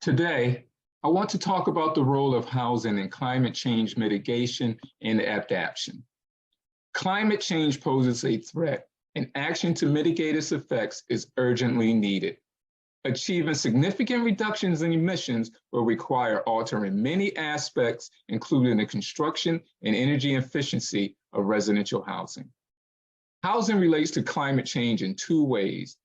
Today, I want to talk about the role of housing in climate change mitigation and adaptation. Climate change poses a threat, and action to mitigate its effects is urgently needed. Achieving significant reductions in emissions will require altering many aspects, including the construction and energy efficiency of residential housing. Housing relates to climate change in two ways.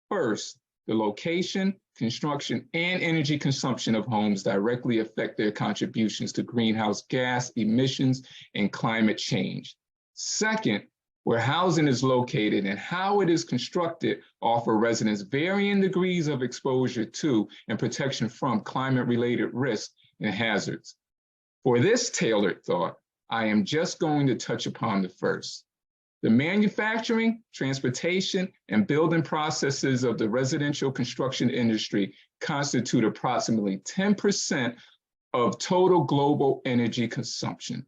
First, the location, construction, and energy consumption of homes directly affect their contributions to greenhouse gas emissions and climate change. Second, where housing is located and how it is constructed offer residents varying degrees of exposure to and protection from climate-related risks and hazards. For this tailored thought, I am just going to touch upon the first. The manufacturing, transportation, and building processes of the residential construction industry constitute approximately 10% of total global energy consumption,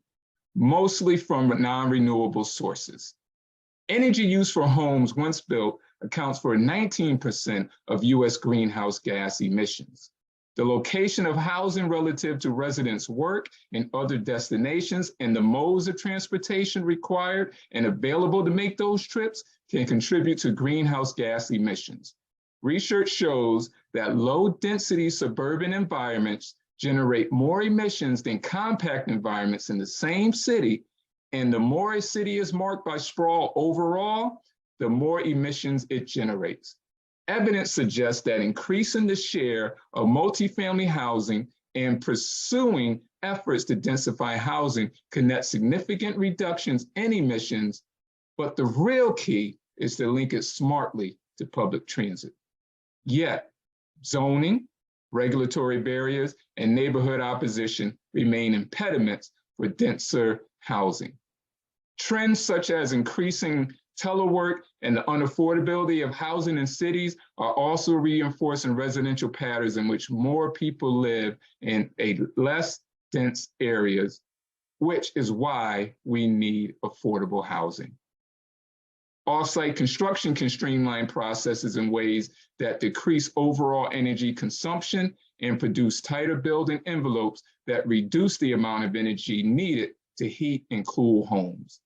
mostly from non-renewable sources. Energy use for homes once built accounts for 19% of US greenhouse gas emissions. The location of housing relative to residents' work and other destinations and the modes of transportation required and available to make those trips can contribute to greenhouse gas emissions. Research shows that low-density suburban environments generate more emissions than compact environments in the same city, and the more a city is marked by sprawl overall, the more emissions it generates. Evidence suggests that increasing the share of multifamily housing and pursuing efforts to densify housing can net significant reductions in emissions, but the real key is to link it smartly to public transit. Yet, zoning, regulatory barriers, and neighborhood opposition remain impediments for denser housing. Trends such as increasing telework and the unaffordability of housing in cities are also reinforcing residential patterns in which more people live in less dense areas, which is why we need affordable housing. Off-site construction can streamline processes in ways that decrease overall energy consumption and produce tighter building envelopes that reduce the amount of energy needed to heat and cool homes.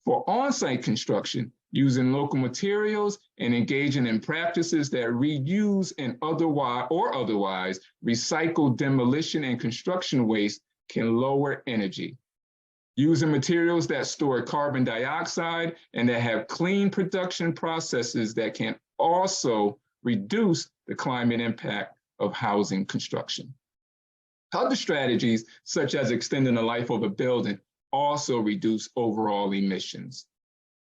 For on-site construction, using local materials and engaging in practices that reuse and otherwise recycle demolition and construction waste can lower energy. Using materials that store carbon dioxide and that have clean production processes that can also reduce the climate impact of housing construction. Other strategies, such as extending the life of a building, also reduce overall emissions.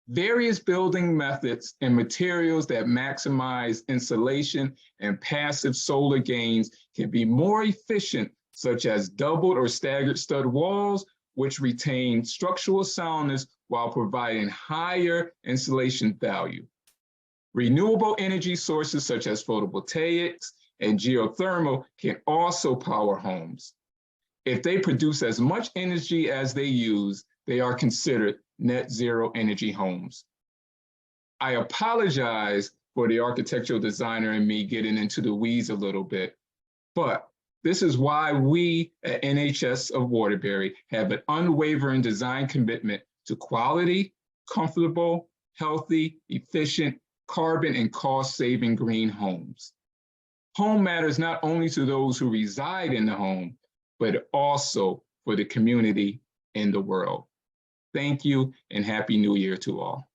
Various building methods and materials that maximize insulation and passive solar gains can be more efficient, such as doubled or staggered stud walls, which retain structural soundness while providing higher insulation value. Renewable energy sources such as photovoltaics and geothermal can also power homes. If they produce as much energy as they use, they are considered net zero energy homes. I apologize for the architectural designer and me getting into the weeds a little bit, but this is why we at NHS of Waterbury have an unwavering design commitment to quality, comfortable, healthy, efficient, carbon and cost-saving green homes. Home matters not only to those who reside in the home, but also for the community and the world. Thank you and Happy New Year to all.